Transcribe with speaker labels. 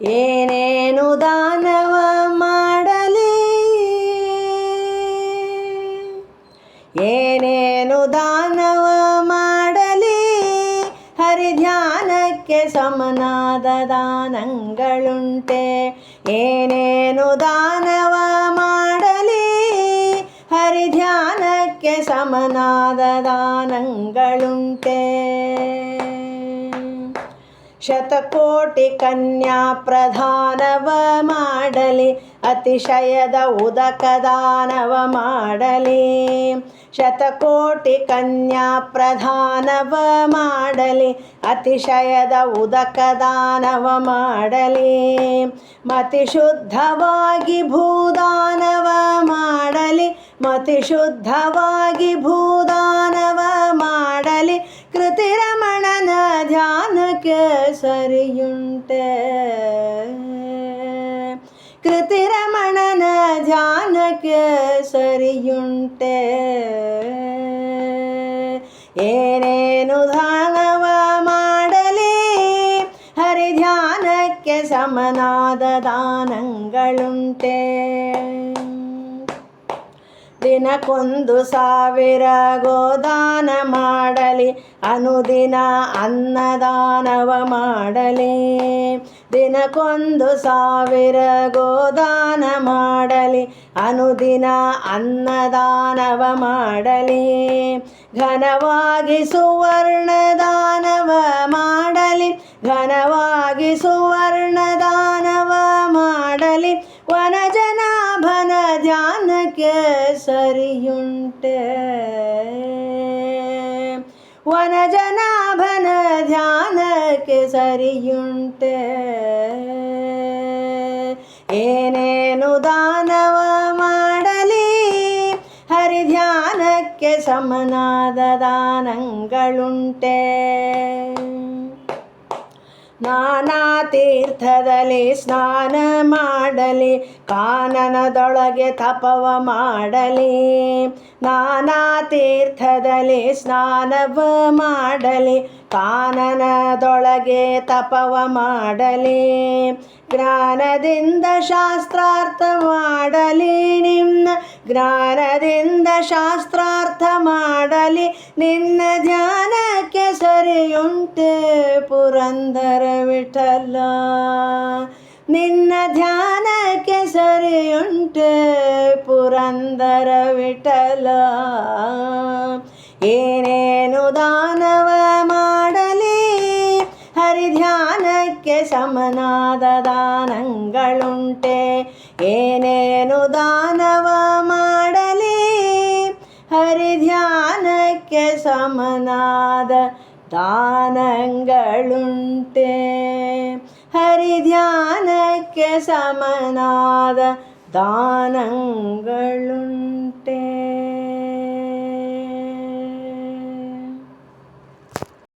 Speaker 1: ಏನೇನು ದಾನವ ಮಾಡಲಿ, ಏನೇನು ದಾನವ ಮಾಡಲಿ, ಹರಿಧ್ಯಾನಕ್ಕೆ ಸಮನಾದ ದಾನಗಳುಂಟೆ. ಏನೇನು ದಾನವ ಮಾಡಲಿ, ಹರಿಧ್ಯಾನಕ್ಕೆ ಸಮನಾದ ದಾನಗಳುಂಟೆ. ಶತಕೋಟಿ ಕನ್ಯಾ ಪ್ರಧಾನವ ಮಾಡಲಿ, ಅತಿಶಯದ ಉದಕ ದಾನವ ಮಾಡಲಿ. ಶತಕೋಟಿ ಕನ್ಯಾ ಪ್ರಧಾನವ ಮಾಡಲಿ, ಅತಿಶಯದ ಉದಕ ದಾನವ ಮಾಡಲಿ. ಮತಿಶುದ್ಧವಾಗಿ ಭೂದಾನವ ಮಾಡಲಿ, ಮತಿಶುದ್ಧವಾಗಿ ಭೂದಾನವ ಮಾಡಲಿ. ಕೃತಿರಮಣನ ಧ್ಯಾನಕ್ಕೆ ಸರಿಯುಂಟೆ, ಕೃತಿರಮಣನ ಧ್ಯಾನಕ್ಕೆ ಸರಿಯುಂಟೆ. ಏನೇನು ದಾನವ ಮಾಡಲಿ, ಹರಿಧ್ಯಾನಕ್ಕೆ ಸಮನಾದ ದಾನಗಳುಂಟೆ. ದಿನಕ್ಕೊಂದು 1000 ಗೋದಾನ ಮಾಡಲಿ, ಅನುದಿನ ಅನ್ನದಾನವ ಮಾಡಲಿ. ದಿನಕ್ಕೊಂದು 1000 ಗೋದಾನ ಮಾಡಲಿ, ಅನುದಿನ ಅನ್ನದಾನವ ಮಾಡಲಿ. ಘನವಾಗಿ ಸುವರ್ಣ ದಾನವ ಮಾಡಲಿ, ಘನವಾಗಿ ಸುವರ್ಣ ದಾನವ ಮಾಡಲಿ. ವನಜನಾಭನ ಧ್ಯಾನಕ್ಕೆ ಸರಿಯುಂಟೆ, ವನಜನಾಭನ ಧ್ಯಾನಕ್ಕೆ ಸರಿಯುಂಟೆ. ಏನೇನು ದಾನವ ಮಾಡಲಿ, ಹರಿಧ್ಯಾನಕ್ಕೆ ಸಮನಾದ ದಾನಗಳುಂಟೆ. ನಾನಾ ತೀರ್ಥದಲ್ಲಿ ಸ್ನಾನ ಮಾಡಲಿ, ಕಾನನದೊಳಗೆ ತಪವ ಮಾಡಲಿ. ನಾನಾ ತೀರ್ಥದಲ್ಲಿ ಸ್ನಾನವ ಮಾಡಲಿ, ಕಾನನದೊಳಗೆ ತಪವ ಮಾಡಲಿ. ಜ್ಞಾನದಿಂದ ಶಾಸ್ತ್ರಾರ್ಥ ಮಾಡಲಿ, ನಿನ್ನ ಜ್ಞಾನದಿಂದ ಶಾಸ್ತ್ರಾರ್ಥ ಮಾಡಲಿ. ನಿನ್ನ ಧ್ಯಾನಕ್ಕೆ ಸರಿಯುಂಟೆ ಪುರಂದರ ವಿಠಲ, ನಿನ್ನ ಧ್ಯಾನಕ್ಕೆ ಸರಿಯುಂಟೆ ಪುರಂದರ ವಿಠಲ. ಏನೇನು ದಾನವ ಮಾಡಲಿ, ಹರಿಧ್ಯಾನಕ್ಕೆ ಸಮನಾದ ದಾನಗಳುಂಟೆ. ಏನೇನು ದಾನವ ಮಾಡಲಿ, ಹರಿಧ್ಯಾನಕ್ಕೆ ಸಮನಾದ ದಾನಗಳುಂಟೆ. ಹರಿಧ್ಯಾನಕ್ಕೆ ಸಮನಾದ ದಾನಗಳುಂಟೆ.